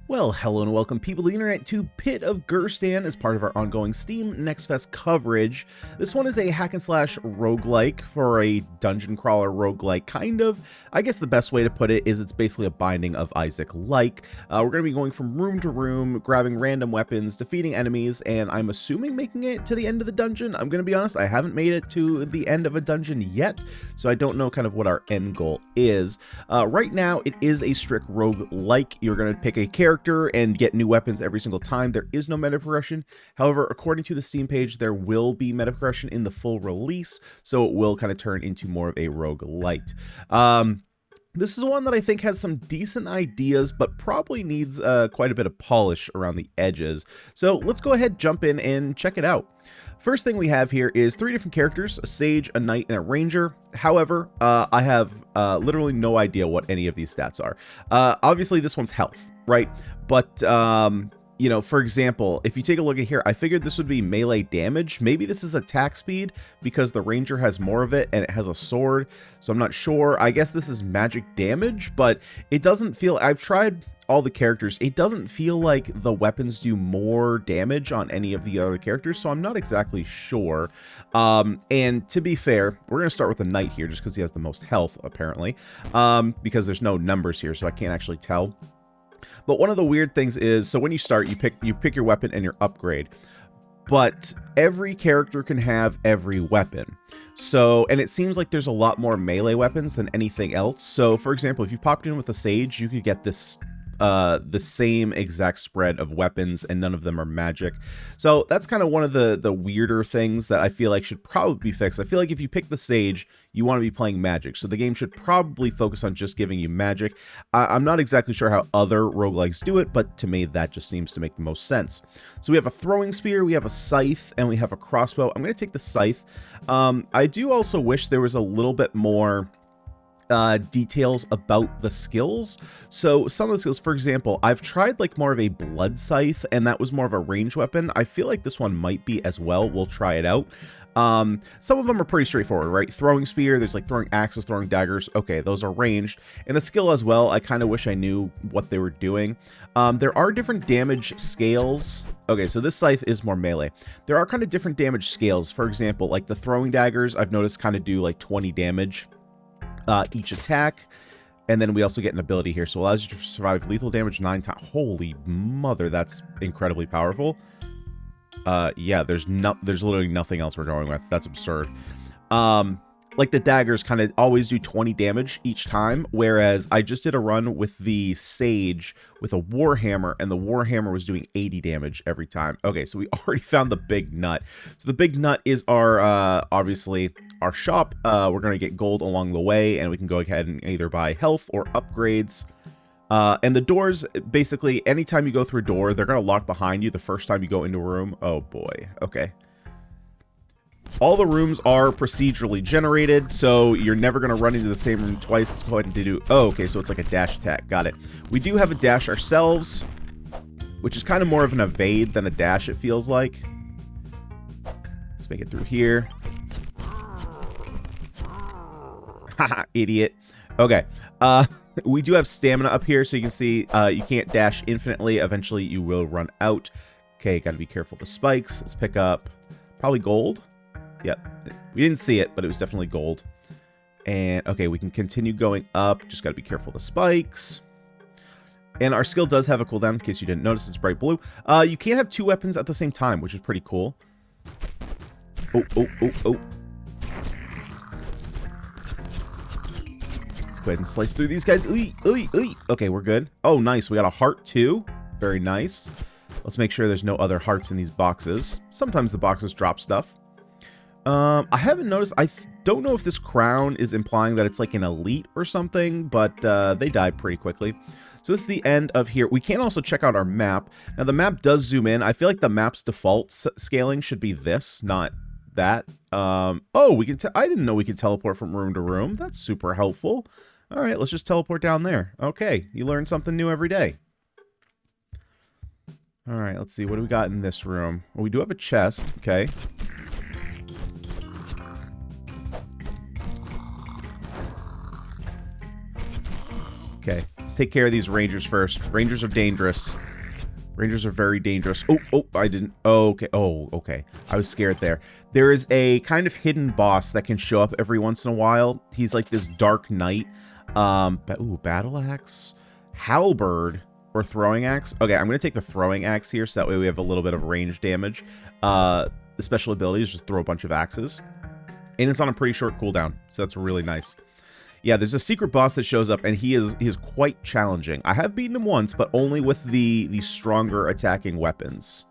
Well, hello and welcome people of the internet to Pit of Gerstan as part of our ongoing Steam Next Fest coverage. This one is a hack and slash roguelike for a dungeon crawler roguelike, kind of. I guess the best way to put it is it's basically a Binding of Isaac-like. We're going to be going from room to room, grabbing random weapons, defeating enemies, and I'm assuming making it to the end of the dungeon. I'm going to be honest, I haven't made it to the end of a dungeon yet, so I don't know kind of what our end goal is. Right now, it is a strict roguelike. You're going to pick a character and get new weapons every single time. There is no meta progression. However, according to the Steam page, there will be meta progression in the full release, so it will kind of turn into more of a roguelite. This is one that I think has some decent ideas, but probably needs quite a bit of polish around the edges. So let's go ahead, jump in, and check it out. First thing we have here is 3 different characters, a sage, a knight, and a ranger. However, I have literally no idea what any of these stats are. Obviously, this one's health, right? But, you know, for example, if you take a look at here, I figured this would be melee damage. Maybe this is attack speed because the ranger has more of it and it has a sword. So I'm not sure. I guess this is magic damage, but it doesn't feel... I've tried all the characters. It doesn't feel like the weapons do more damage on any of the other characters, so I'm not exactly sure. And to be fair, we're going to start with the knight here just because he has the most health, apparently, because there's no numbers here, so I can't actually tell. But one of the weird things is, so when you start, you pick your weapon and your upgrade. But every character can have every weapon. So, and it seems like there's a lot more melee weapons than anything else. So, for example, if you popped in with a sage, you could get this the same exact spread of weapons, and none of them are magic. So that's kind of one of the weirder things that I feel like should probably be fixed. I feel like if you pick the sage, you want to be playing magic, so the game should probably focus on just giving you magic. I'm not exactly sure how other roguelikes do it, but to me that just seems to make the most sense. So we have a throwing spear, we have a scythe, and we have a crossbow. I'm going to take the scythe. I do also wish there was a little bit more details about the skills. So some of the skills, for example, I've tried like more of a blood scythe, and that was more of a ranged weapon. I feel like this one might be as well. We'll try it out. Some of them are pretty straightforward, right? Throwing spear, there's like throwing axes, throwing daggers. Okay, those are ranged. And the skill as well, I kind of wish I knew what they were doing. There are different damage scales. Okay, so this scythe is more melee. There are kind of different damage scales. For example, like the throwing daggers, I've noticed kind of do like 20 damage each attack, and then we also get an ability here, so it allows you to survive lethal damage 9 times. Holy mother, that's incredibly powerful. Yeah, there's literally nothing else we're going with. That's absurd. Like the daggers kind of always do 20 damage each time, whereas I just did a run with the sage with a warhammer, and the warhammer was doing 80 damage every time. Okay, so we already found the big nut. So the big nut is our obviously our shop. We're going to get gold along the way, and we can go ahead and either buy health or upgrades. And the doors, basically, anytime you go through a door, they're going to lock behind you the first time you go into a room. Oh boy, okay. All the rooms are procedurally generated, so you're never going to run into the same room twice. Let's go ahead and do... Oh, okay, so it's like a dash attack. Got it. We do have a dash ourselves, which is kind of more of an evade than a dash, it feels like. Let's make it through here. Haha, idiot. Okay. We do have stamina up here, so you can see you can't dash infinitely. Eventually, you will run out. Okay, got to be careful of the spikes. Let's pick up probably gold. Yep, we didn't see it, but it was definitely gold. And okay, we can continue going up. Just got to be careful of the spikes. And our skill does have a cooldown, in case you didn't notice. It's bright blue. You can't have 2 weapons at the same time, which is pretty cool. Oh, oh, oh, oh. Let's go ahead and slice through these guys. Okay, we're good. Oh, nice. We got a heart too. Very nice. Let's make sure there's no other hearts in these boxes. Sometimes the boxes drop stuff. I haven't noticed. I don't know if this crown is implying that it's like an elite or something, but they die pretty quickly. So this is the end of here. We can also check out our map. Now the map does zoom in. I feel like the map's default scaling should be this, not that. Oh, we can. I didn't know we could teleport from room to room. That's super helpful. All right, let's just teleport down there. Okay, you learn something new every day. All right, let's see. What do we got in this room? Well, we do have a chest. Okay. Okay, let's take care of these rangers first. Rangers are dangerous. Rangers are very dangerous. Oh, I didn't. Oh, okay. Oh, okay. I was scared there. There is a kind of hidden boss that can show up every once in a while. He's like this dark knight. Ooh, battle axe, halberd, or throwing axe. Okay, I'm going to take the throwing axe here, so that way we have a little bit of range damage. The special ability is just throw a bunch of axes. And it's on a pretty short cooldown, so that's really nice. Yeah, there's a secret boss that shows up, and he is quite challenging. I have beaten him once, but only with the stronger attacking weapons.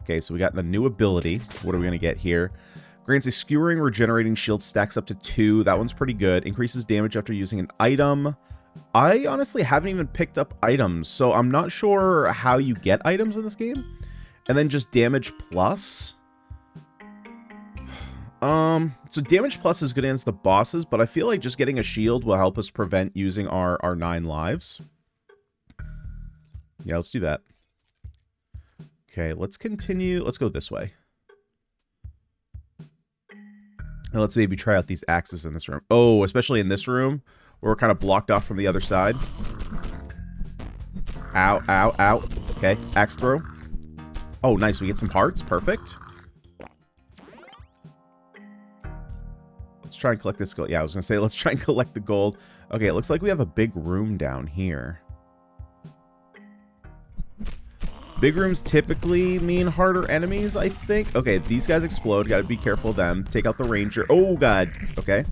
Okay, so we got a new ability. What are we going to get here? Grants a skewering regenerating shield, stacks up to 2. That one's pretty good. Increases damage after using an item. I honestly haven't even picked up items, so I'm not sure how you get items in this game. And then just damage plus. So damage plus is good against the bosses, but I feel like just getting a shield will help us prevent using our 9 lives. Yeah, let's do that. Okay, let's continue. Let's go this way. Now let's maybe try out these axes in this room. Oh, especially in this room, where we're kind of blocked off from the other side. Ow, ow, ow. Okay, axe throw. Oh, nice. We get some parts. Perfect. Let's try and collect this gold. Yeah, I was going to say, let's try and collect the gold. Okay, it looks like we have a big room down here. Big rooms typically mean harder enemies, I think. Okay, these guys explode. Got to be careful of them. Take out the ranger. Oh, God. Okay.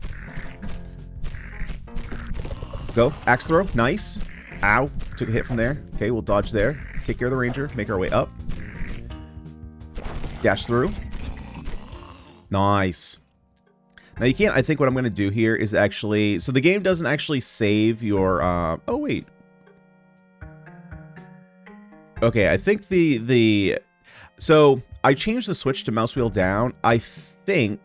Go. Axe throw. Nice. Ow. Took a hit from there. Okay, we'll dodge there. Take care of the ranger. Make our way up. Dash through. Nice. Now, you can't... I think what I'm going to do here is actually... So, the game doesn't actually save your... Oh, wait. Okay, I think So, I changed the switch to mouse wheel down. I think...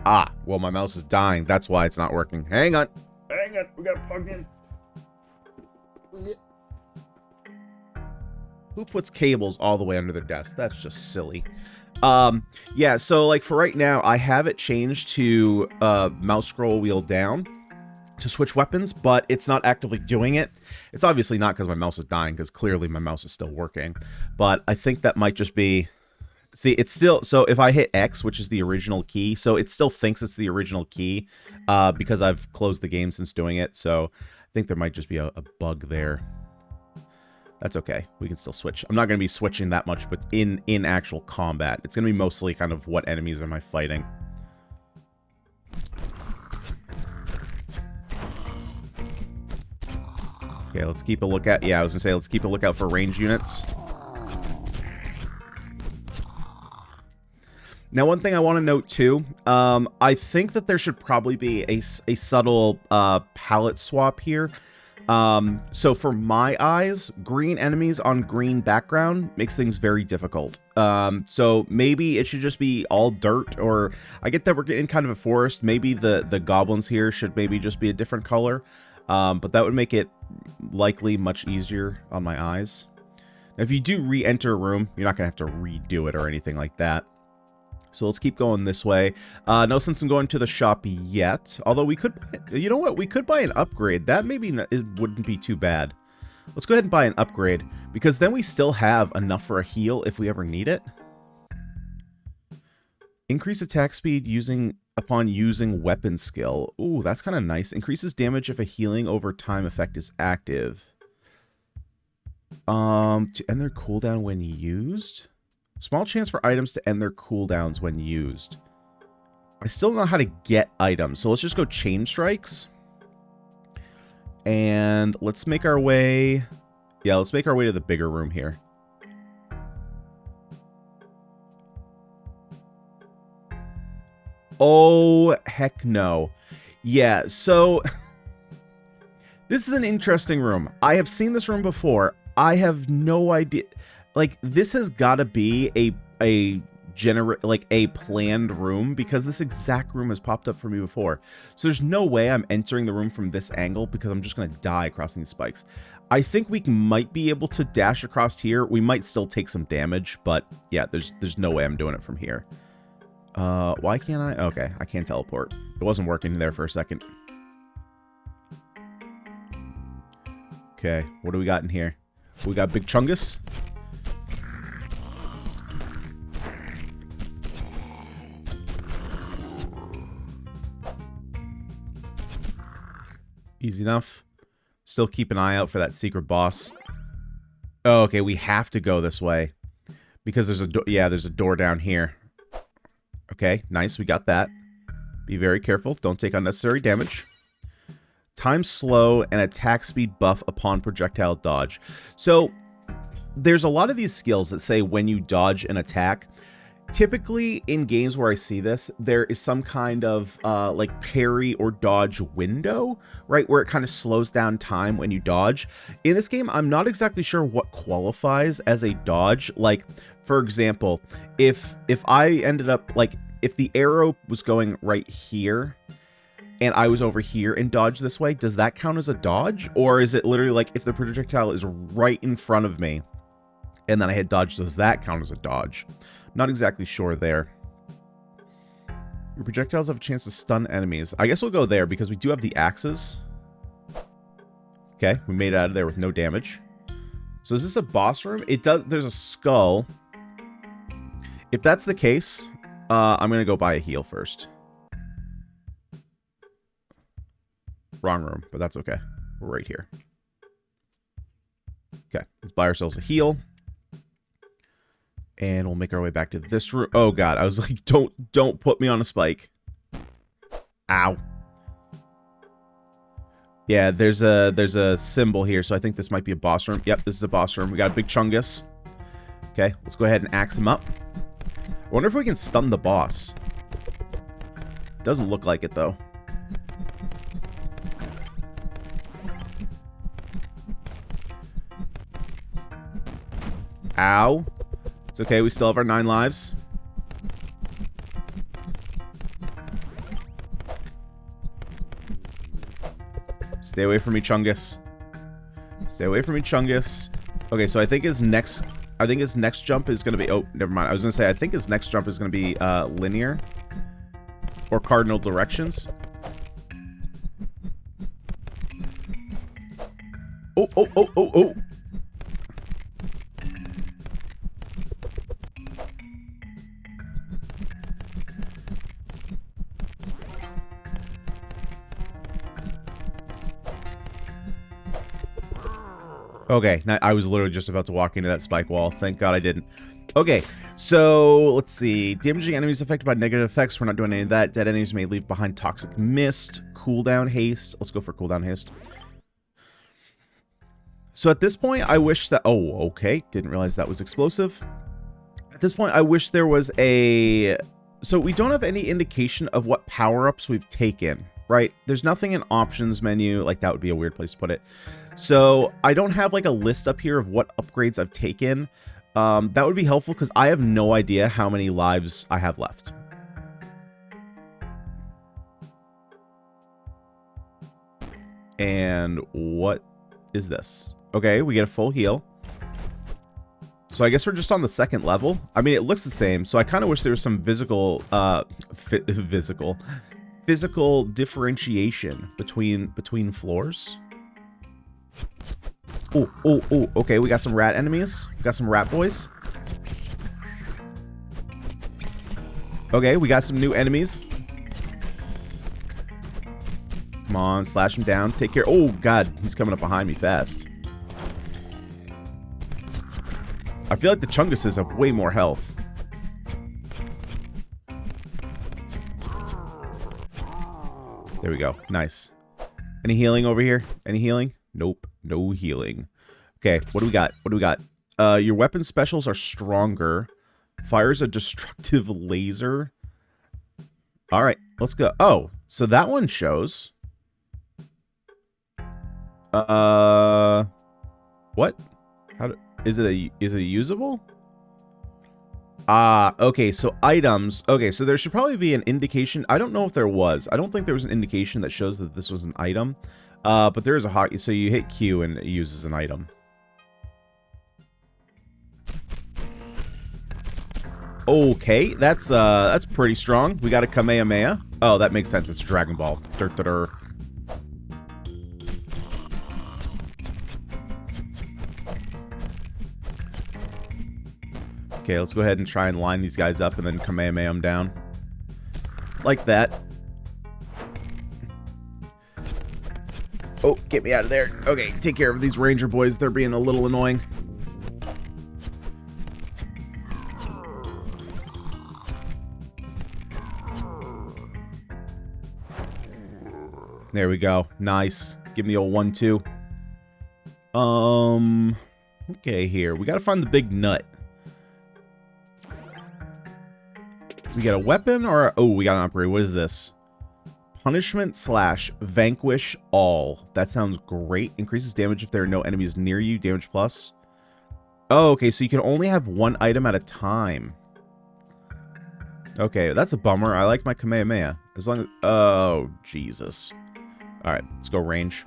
Ah, well, my mouse is dying. That's why it's not working. Hang on. Hang on. We got to plug in. Who puts cables all the way under their desk? That's just silly. Yeah, so, like, for right now, I have it changed to mouse scroll wheel down to switch weapons, but it's not actively doing it. It's obviously not because my mouse is dying, because clearly my mouse is still working. But I think that might just be... See, it's still... So if I hit X, which is the original key, so it still thinks it's the original key, because I've closed the game since doing it, so I think there might just be a bug there. That's okay. We can still switch. I'm not going to be switching that much, but in actual combat. It's going to be mostly kind of what enemies am I fighting. Okay, let's keep a lookout. Yeah, I was going to say, let's keep a lookout for range units. Now, one thing I want to note, too, I think that there should probably be a subtle palette swap here. So for my eyes, green enemies on green background makes things very difficult. So maybe it should just be all dirt, or I get that we're in kind of a forest. Maybe the goblins here should maybe just be a different color. But that would make it likely much easier on my eyes. Now, if you do re-enter a room, you're not going to have to redo it or anything like that. So let's keep going this way. No sense in going to the shop yet. Although we could... You know what? We could buy an upgrade. That maybe it wouldn't be too bad. Let's go ahead and buy an upgrade, because then we still have enough for a heal if we ever need it. Increase attack speed upon using weapon skill. Ooh, that's kind of nice. Increases damage if a healing over time effect is active. To end their cooldown when used... Small chance for items to end their cooldowns when used. I still don't know how to get items, so let's just go chain strikes. And let's make our way... Yeah, let's make our way to the bigger room here. Oh, heck no. Yeah, so... This is an interesting room. I have seen this room before. I have no idea... Like, this has got to be a planned room, because this exact room has popped up for me before. So there's no way I'm entering the room from this angle, because I'm just going to die crossing these spikes. I think we might be able to dash across here. We might still take some damage, but yeah, there's no way I'm doing it from here. Why can't I? Okay, I can't teleport. It wasn't working there for a second. Okay, what do we got in here? We got Big Chungus. Easy enough. Still keep an eye out for that secret boss. Oh, okay, we have to go this way. Because there's a there's a door down here. Okay, nice, we got that. Be very careful, don't take unnecessary damage. Time slow and attack speed buff upon projectile dodge. So, there's a lot of these skills that say when you dodge an attack. Typically, in games where I see this, there is some kind of, like, parry or dodge window, right? Where it kind of slows down time when you dodge. In this game, I'm not exactly sure what qualifies as a dodge. Like, for example, if I ended up, like, if the arrow was going right here, and I was over here and dodged this way, does that count as a dodge? Or is it literally like, if the projectile is right in front of me, and then I hit dodge, does that count as a dodge? Not exactly sure there. Your projectiles have a chance to stun enemies. I guess we'll go there because we do have the axes. Okay, we made it out of there with no damage. So is this a boss room? It does. There's a skull. If that's the case, I'm going to go buy a heal first. Wrong room, but that's okay. We're right here. Okay, let's buy ourselves a heal. And we'll make our way back to this room. Oh god, I was like, don't put me on a spike. Ow. Yeah, there's a symbol here, so I think this might be a boss room. Yep, this is a boss room. We got a big Chungus. Okay, let's go ahead and axe him up. I wonder if we can stun the boss. Doesn't look like it though. Ow. It's okay, we still have our 9 lives. Stay away from me, Chungus. Stay away from me, Chungus. Okay, so I think his next jump is gonna be, oh, never mind. I was gonna say I think his next jump is gonna be linear. Or cardinal directions. Oh. Okay, I was literally just about to walk into that spike wall. Thank God I didn't. Okay, so let's see. Damaging enemies affected by negative effects. We're not doing any of that. Dead enemies may leave behind toxic mist. Cooldown haste. Let's go for cooldown haste. So at this point, I wish that... Oh, okay. Didn't realize that was explosive. At this point, I wish there was a... So we don't have any indication of what power-ups we've taken, right? There's nothing in options menu. Like, that would be a weird place to put it. So I don't have like a list up here of what upgrades I've taken. That would be helpful because I have no idea how many lives I have left. And what is this? Okay, we get a full heal. So I guess we're just on the 2nd level. I mean, it looks the same. So I kind of wish there was some physical differentiation between floors. Oh, okay, we got some rat enemies. We got some rat boys. Okay, we got some new enemies. Come on, slash him down. Take care. Oh, God, he's coming up behind me fast. I feel like the Chunguses have way more health. There we go. Nice. Any healing over here? Any healing? Nope. No healing. Okay, what do we got? What do we got? Your weapon specials are stronger. Fires a destructive laser. Alright, let's go. Oh, so that one shows. What? Is it usable? Okay, so items. Okay, so there should probably be an indication. I don't know if there was. I don't think there was an indication that shows that this was an item. But there is a hotkey, so you hit Q and it uses an item. Okay, that's pretty strong. We got a Kamehameha. Oh, that makes sense. It's a Dragon Ball. Dur, dur, dur. Okay, let's go ahead and try and line these guys up and then Kamehameha them down. Like that. Oh, get me out of there. Okay, take care of these ranger boys. They're being a little annoying. There we go. Nice. Give me the old 1-2. Okay, here. We gotta find the big nut. We got a weapon or... Oh, we got an upgrade. What is this? Punishment / vanquish all. That sounds great. Increases damage if there are no enemies near you. Damage plus. Oh, okay. So you can only have one item at a time. Okay, that's a bummer. I like my Kamehameha. As long as... Oh, Jesus. Alright, let's go range.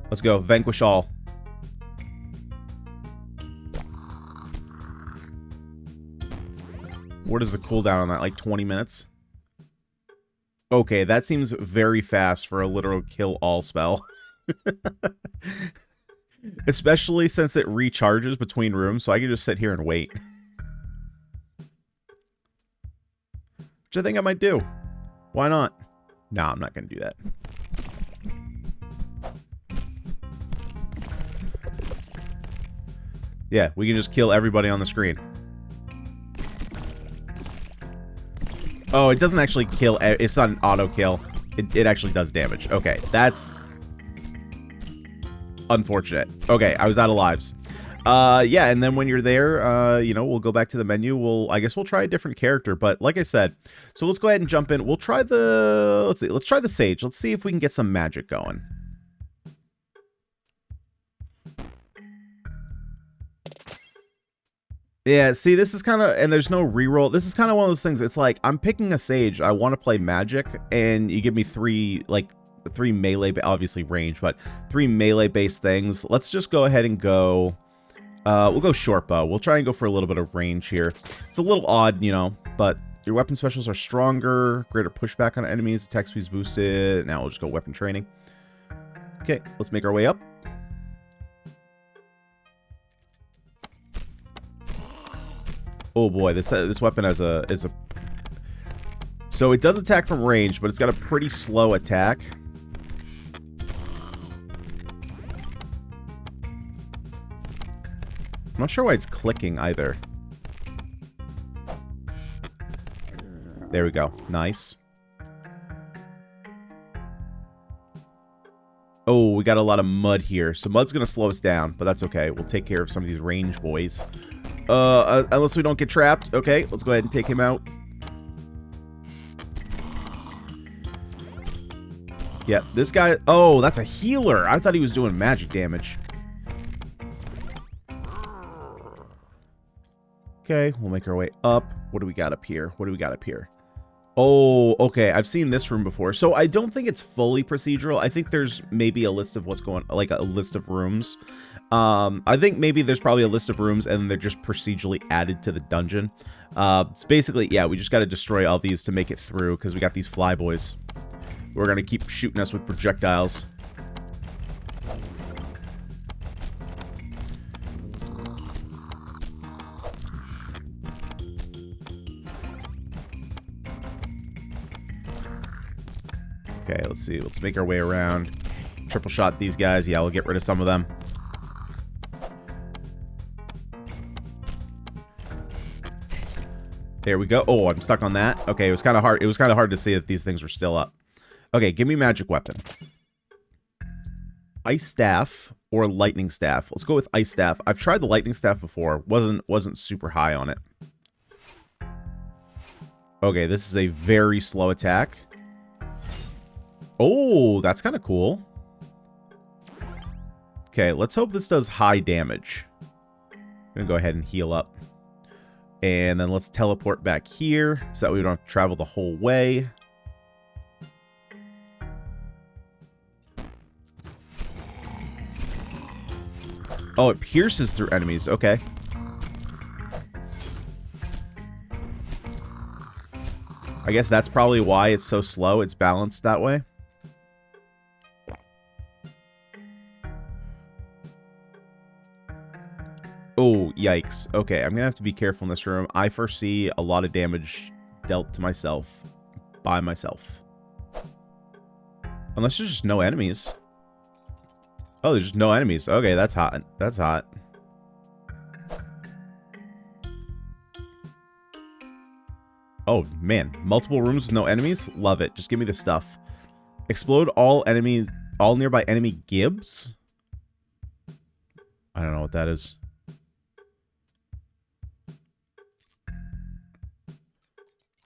Let's go. Vanquish all. What is the cooldown on that? Like 20 minutes? Okay, that seems very fast for a literal kill all spell. Especially since it recharges between rooms, so I can just sit here and wait. Which I think I might do. Why not? No, I'm not going to do that. Yeah, we can just kill everybody on the screen. Oh, it doesn't actually kill. It's not an auto kill. It actually does damage. Okay, that's unfortunate. Okay, I was out of lives. Yeah, and then when you're there, you know, we'll go back to the menu. I guess we'll try a different character. But like I said, so let's go ahead and jump in. We'll try the... Let's see. Let's try the Sage. Let's see if we can get some magic going. Yeah, see, this is kind of, and there's no reroll. This is kind of one of those things. It's like, I'm picking a Sage. I want to play magic, and you give me three melee, obviously range, but 3 melee-based things. Let's just go ahead and go, we'll go short bow. We'll try and go for a little bit of range here. It's a little odd, you know, but your weapon specials are stronger, greater pushback on enemies, attack speed's boosted. Now we'll just go weapon training. Okay, let's make our way up. Oh boy, this weapon is a so it does attack from range, but it's got a pretty slow attack. I'm not sure why it's clicking either. There we go. Nice. Oh, we got a lot of mud here. So mud's going to slow us down, but that's okay. We'll take care of some of these range boys. Unless we don't get trapped. Okay, let's go ahead and take him out. Yeah, this guy... Oh, that's a healer. I thought he was doing magic damage. Okay, we'll make our way up. What do we got up here? What do we got up here? Oh, okay. I've seen this room before. So I don't think it's fully procedural. I think there's maybe a list of what's going... Like a list of rooms. I think maybe there's probably a list of rooms and they're just procedurally added to the dungeon. It's basically, yeah, we just got to destroy all these to make it through because we got these flyboys. We're going to keep shooting us with projectiles. Okay, let's see. Let's make our way around. Triple shot these guys. Yeah, we'll get rid of some of them. There we go. Oh, I'm stuck on that. Okay, it was kind of hard. It was kind of hard to see that these things were still up. Okay, give me magic weapon. Ice staff or lightning staff. Let's go with ice staff. I've tried the lightning staff before. Wasn't super high on it. Okay, this is a very slow attack. Oh, that's kind of cool. Okay, let's hope this does high damage. I'm gonna go ahead and heal up. And then let's teleport back here so that we don't have to travel the whole way. Oh, it pierces through enemies. Okay. I guess that's probably why it's so slow. It's balanced that way. Oh, yikes. Okay, I'm gonna have to be careful in this room. I foresee a lot of damage dealt to myself by myself. Unless there's just no enemies. Oh, there's just no enemies. Okay, that's hot. That's hot. Oh, man. Multiple rooms with no enemies? Love it. Just give me the stuff. Explode all enemies, all nearby enemy gibs? I don't know what that is.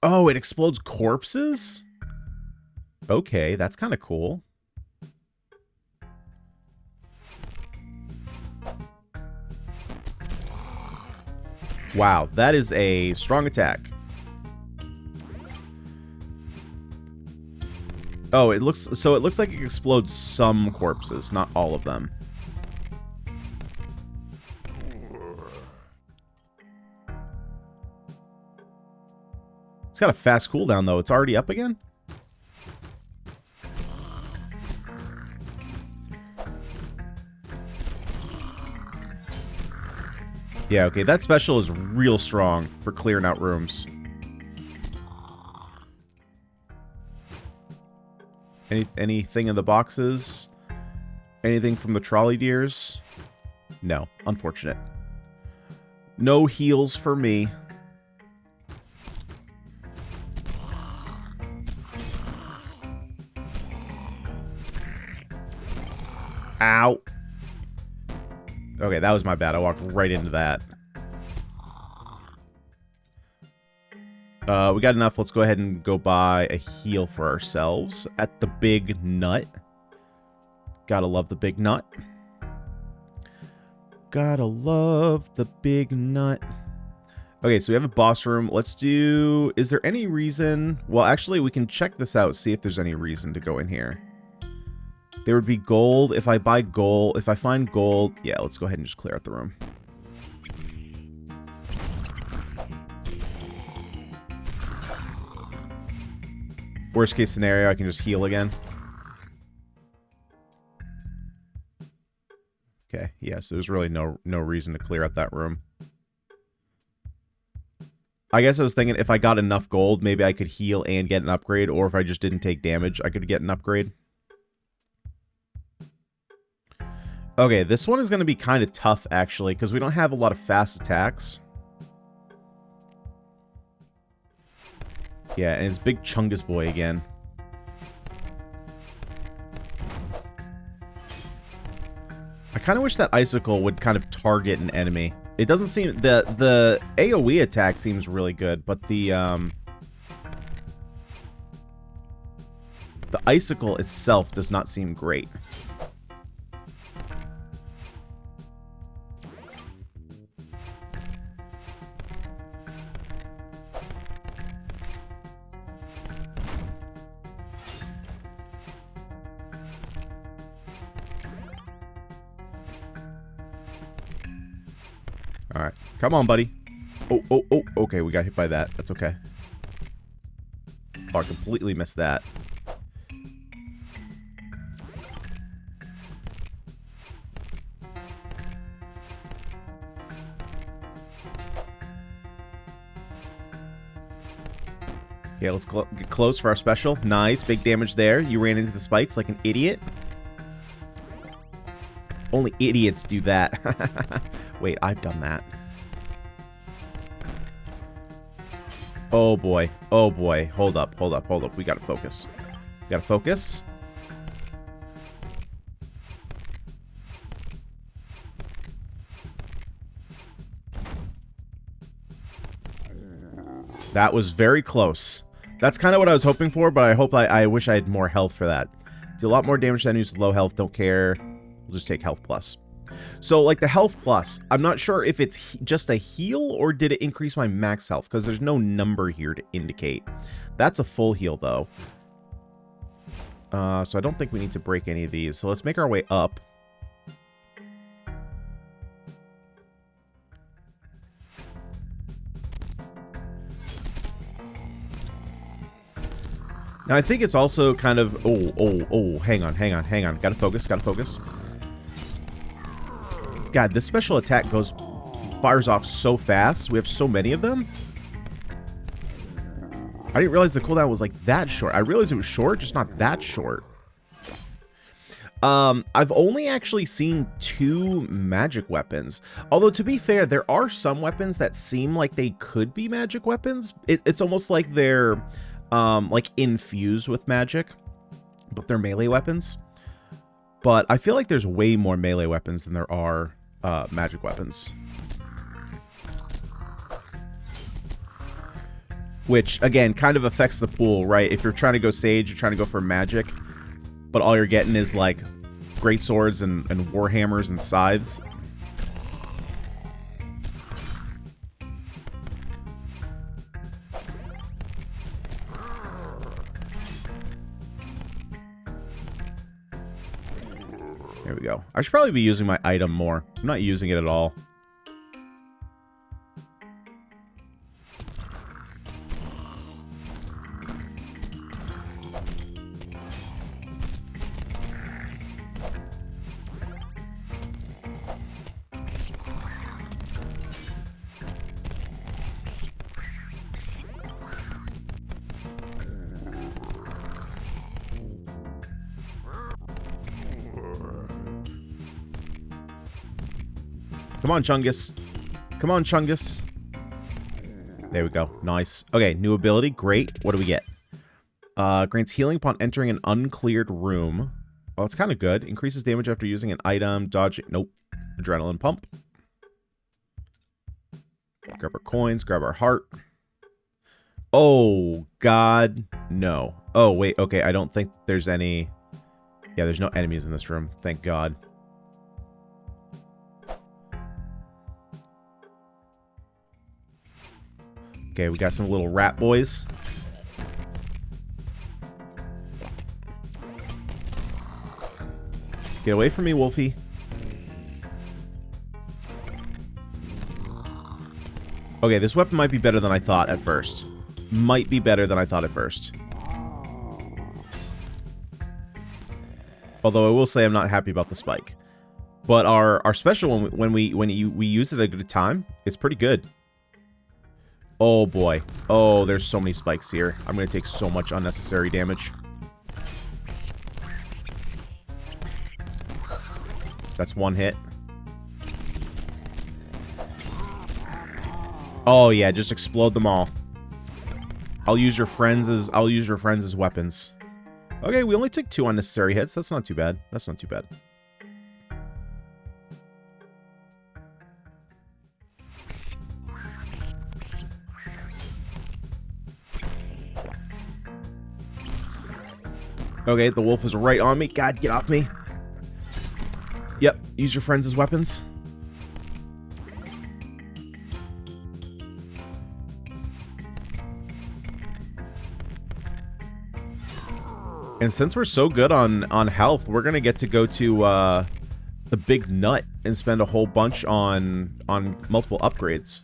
Oh, it explodes corpses? Okay, that's kind of cool. Wow, that is a strong attack. Oh, it looks like it explodes some corpses, not all of them. It's got a fast cooldown, though. It's already up again? Yeah, okay. That special is real strong for clearing out rooms. Anything in the boxes? Anything from the trolley deers? No. Unfortunate. No heals for me. Ow. Okay, that was my bad. I walked right into that. We got enough. Let's go ahead and go buy a heal for ourselves at the big nut. Gotta love the big nut. Gotta love the big nut. Okay, so we have a boss room. Let's do... Is there any reason... Well, actually, we can check this out, see if there's any reason to go in here. There would be gold. If I buy gold, if I find gold, yeah, let's go ahead and just clear out the room. Worst case scenario, I can just heal again. Okay, yeah, so there's really no reason to clear out that room. I guess I was thinking if I got enough gold, maybe I could heal and get an upgrade, or if I just didn't take damage, I could get an upgrade. Okay, this one is going to be kind of tough, actually, because we don't have a lot of fast attacks. Yeah, and it's Big Chungus Boy again. I kind of wish that icicle would kind of target an enemy. It doesn't seem... The AoE attack seems really good, but the icicle itself does not seem great. Alright. Come on, buddy. Oh. Okay, we got hit by that. That's okay. Oh, I completely missed that. Okay, let's get close for our special. Nice. Big damage there. You ran into the spikes like an idiot. Only idiots do that. Wait, I've done that. Oh boy. Oh boy. Hold up. We gotta focus. We gotta focus. That was very close. That's kind of what I was hoping for, but I wish I had more health for that. Do a lot more damage to enemies with low health. Don't care. We'll just take health plus. So, like, the health plus, I'm not sure if it's just a heal or did it increase my max health, because there's no number here to indicate. That's a full heal, though. So I don't think we need to break any of these. So let's make our way up. Now, I think it's also kind of... Oh, hang on. Gotta focus. God, this special attack fires off so fast. We have so many of them. I didn't realize the cooldown was like that short. I realized it was short, just not that short. I've only actually seen 2 magic weapons. Although, to be fair, there are some weapons that seem like they could be magic weapons. It's almost like they're, like, infused with magic. But they're melee weapons. But I feel like there's way more melee weapons than there are, magic weapons. Which, again, kind of affects the pool, right? If you're trying to go Sage, you're trying to go for magic, but all you're getting is, like, great swords and warhammers and scythes. There we go. I should probably be using my item more. I'm not using it at all. Come on, Chungus. Come on, Chungus. There we go. Nice. Okay, new ability. Great. What do we get? Grants healing upon entering an uncleared room. Well, it's kind of good. Increases damage after using an item. Dodge. Nope. Adrenaline pump. Grab our coins. Grab our heart. Oh, God. No. Oh, wait. Okay, I don't think there's any... Yeah, there's no enemies in this room. Thank God. Okay, we got some little rat boys. Get away from me, Wolfie. Okay, this weapon might be better than I thought at first. Might be better than I thought at first. Although I will say I'm not happy about the spike. But our special one, when we use it at a good time, it's pretty good. Oh boy. Oh, there's so many spikes here. I'm going to take so much unnecessary damage. That's one hit. Oh yeah, just explode them all. I'll use your friends as weapons. Okay, we only took 2 unnecessary hits. That's not too bad. That's not too bad. Okay, the wolf is right on me. God, get off me. Yep, use your friends as weapons. And since we're so good on health, we're gonna get to go to the big nut and spend a whole bunch on multiple upgrades.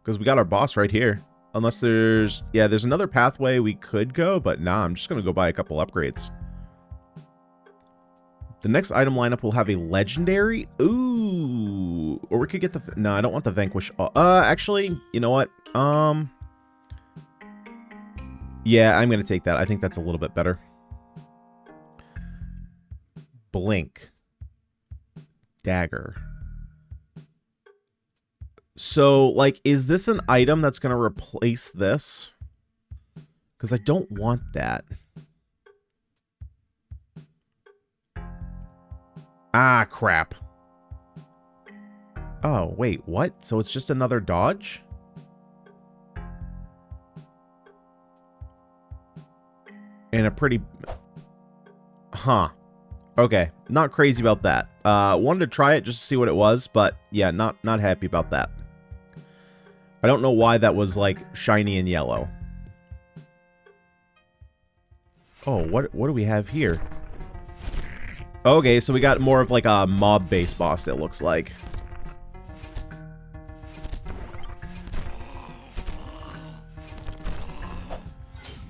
Because we got our boss right here. Unless there's... Yeah, there's another pathway we could go, but nah, I'm just going to go buy a couple upgrades. The next item lineup will have a legendary. Ooh. Or we could get the... No, I don't want the Vanquish. Actually, you know what? Yeah, I'm going to take that. I think that's a little bit better. Blink. Dagger. So, like, is this an item that's going to replace this? Because I don't want that. Ah, crap. Oh, wait, what? So it's just another dodge? And a pretty... Huh. Okay, not crazy about that. Wanted to try it just to see what it was, but yeah, not happy about that. I don't know why that was, like, shiny and yellow. Oh, what do we have here? Okay, so we got more of, like, a mob-based boss, it looks like.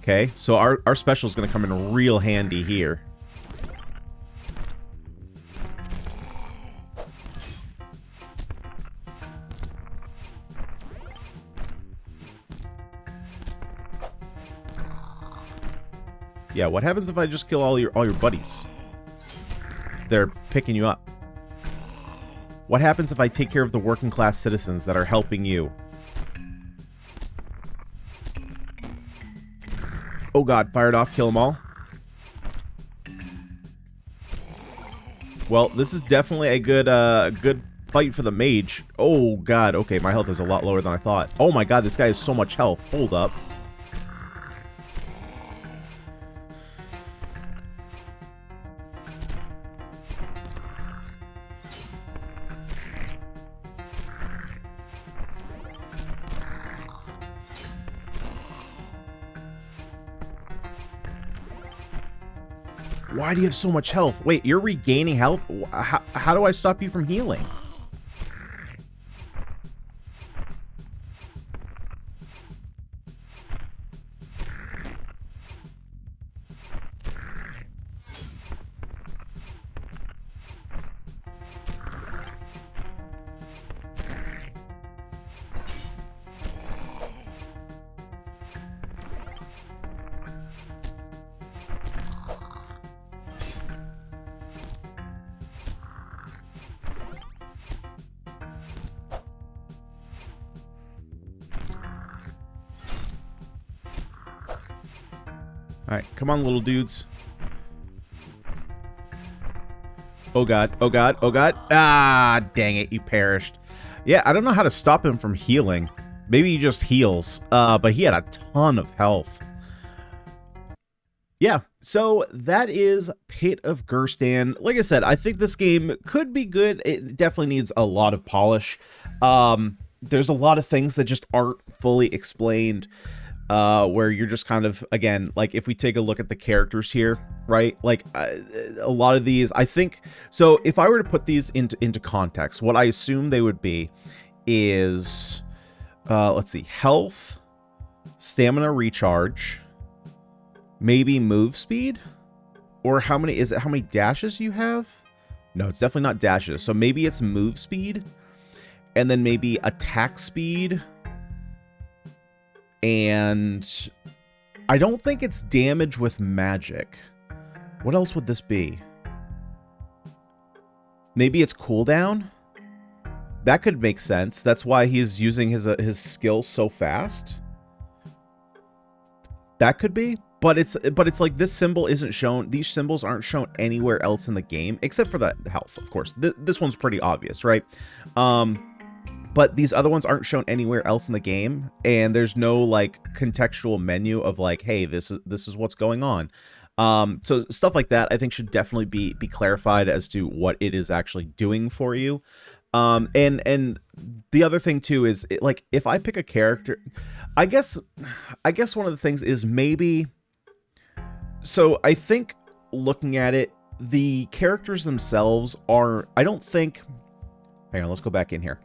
Okay, so our special is going to come in real handy here. Yeah, what happens if I just kill all your buddies? They're picking you up. What happens if I take care of the working class citizens that are helping you? Oh god, fired off, kill them all. Well, this is definitely a good fight for the mage. Oh god, okay, my health is a lot lower than I thought. Oh my god, this guy has so much health. Hold up. Why do you have so much health? Wait, you're regaining health? How do I stop you from healing? Alright, come on, little dudes. Oh god, oh god, oh god. Ah, dang it, you perished. Yeah, I don't know how to stop him from healing. Maybe he just heals. But he had a ton of health. Yeah, so that is Pit of Gerstan. Like I said, I think this game could be good. It definitely needs a lot of polish. There's a lot of things that just aren't fully explained. Where you're just kind of, again, like if we take a look at the characters here, right? Like a lot of these, I think, so if I were to put these into context, what I assume they would be is, let's see, health, stamina recharge, maybe move speed, or how many dashes you have? No, it's definitely not dashes. So maybe it's move speed, and then maybe attack speed. And I don't think it's damage with magic. What else would this be? Maybe it's cooldown? That could make sense. That's why he's using his skills so fast. That could be. But it's like this symbol isn't shown. These symbols aren't shown anywhere else in the game. Except for the health, of course. This one's pretty obvious, right? But these other ones aren't shown anywhere else in the game, and there's no like contextual menu of like, hey, this is what's going on. So stuff like that I think should definitely be clarified as to what it is actually doing for you. And the other thing too is like if I pick a character, I guess one of the things is maybe. So I think looking at it, the characters themselves are. I don't think. Hang on, let's go back in here.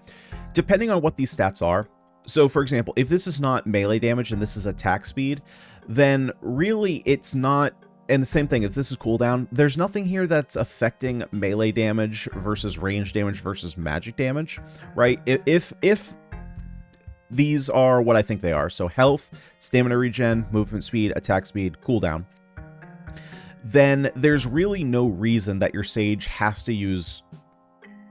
Depending on what these stats are, so for example, if this is not melee damage and this is attack speed, then really it's not, and the same thing, if this is cooldown, there's nothing here that's affecting melee damage versus range damage versus magic damage, right? If these are what I think they are, so health, stamina regen, movement speed, attack speed, cooldown, then there's really no reason that your sage has to use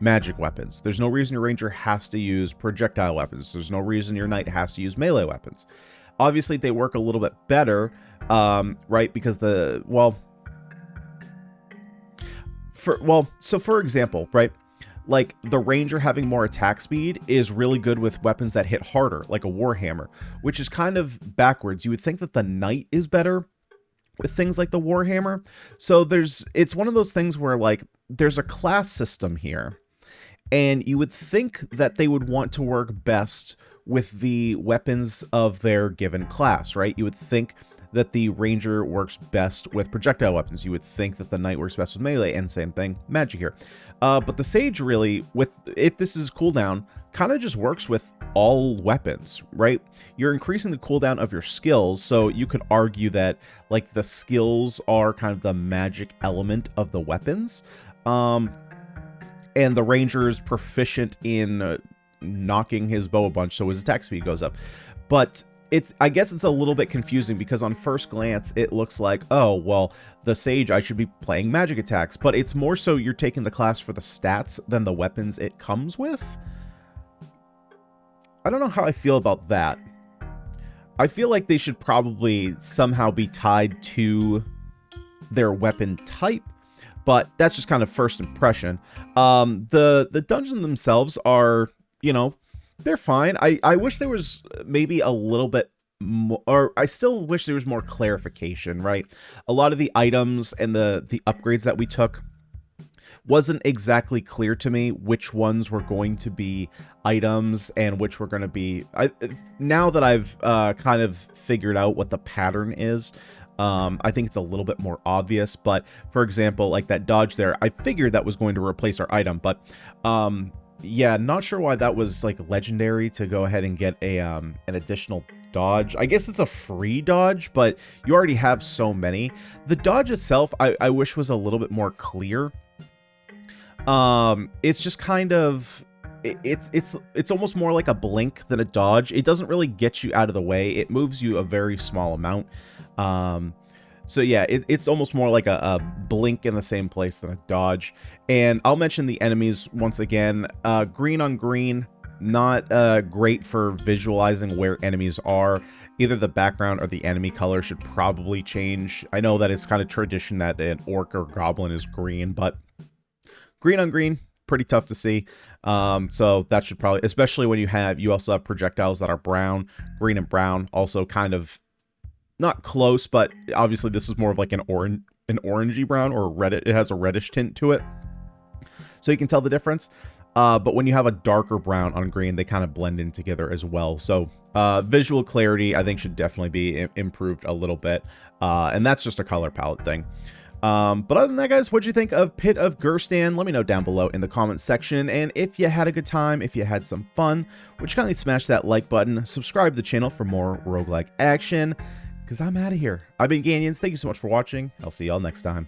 magic weapons. There's no reason your ranger has to use projectile weapons. There's no reason your knight has to use melee weapons. Obviously, they work a little bit better, right? Because so for example, right? Like the ranger having more attack speed is really good with weapons that hit harder, like a warhammer, which is kind of backwards. You would think that the knight is better with things like the warhammer. So it's one of those things where like there's a class system here. And you would think that they would want to work best with the weapons of their given class, right? You would think that the ranger works best with projectile weapons. You would think that the knight works best with melee, and same thing, magic here. But the sage really, if this is cooldown, kind of just works with all weapons, right? You're increasing the cooldown of your skills, so you could argue that like the skills are kind of the magic element of the weapons. And the ranger is proficient in knocking his bow a bunch, so his attack speed goes up. But I guess it's a little bit confusing because on first glance it looks like, oh well, the sage, I should be playing magic attacks, but it's more so you're taking the class for the stats than the weapons it comes with. I don't know how I feel about that. I feel like they should probably somehow be tied to their weapon type, but that's just kind of first impression. The dungeons themselves are, you know, they're fine. I wish there was maybe a little bit more, or I still wish there was more clarification, right? A lot of the items and the upgrades that we took wasn't exactly clear to me which ones were going to be items and which were going to be... now that I've kind of figured out what the pattern is, I think it's a little bit more obvious. But for example, like that dodge there, I figured that was going to replace our item, but yeah, not sure why that was like legendary to go ahead and get a an additional dodge. I guess it's a free dodge, but you already have so many. The dodge itself, I wish was a little bit more clear. It's just kind of, it's almost more like a blink than a dodge. It doesn't really get you out of the way. It moves you a very small amount. So yeah, it's almost more like a blink in the same place than a dodge. And I'll mention the enemies once again. Green on green, not great for visualizing where enemies are. Either the background or the enemy color should probably change. I know that it's kind of tradition that an orc or goblin is green, but green on green, pretty tough to see. So that should probably, especially when you also have projectiles that are brown, green and brown, also kind of not close, but obviously this is more of like an orangey brown, or red. It has a reddish tint to it, so you can tell the difference. But when you have a darker brown on green, they kind of blend in together as well. So visual clarity, I think, should definitely be improved a little bit, and that's just a color palette thing. But other than that, guys, what'd you think of Pit of Gerstan? Let me know down below in the comments section. And if you had a good time, if you had some fun, would you kindly smash that like button, subscribe to the channel for more roguelike action, because I'm out of here. I've been Ganyonz. Thank you so much for watching. I'll see y'all next time.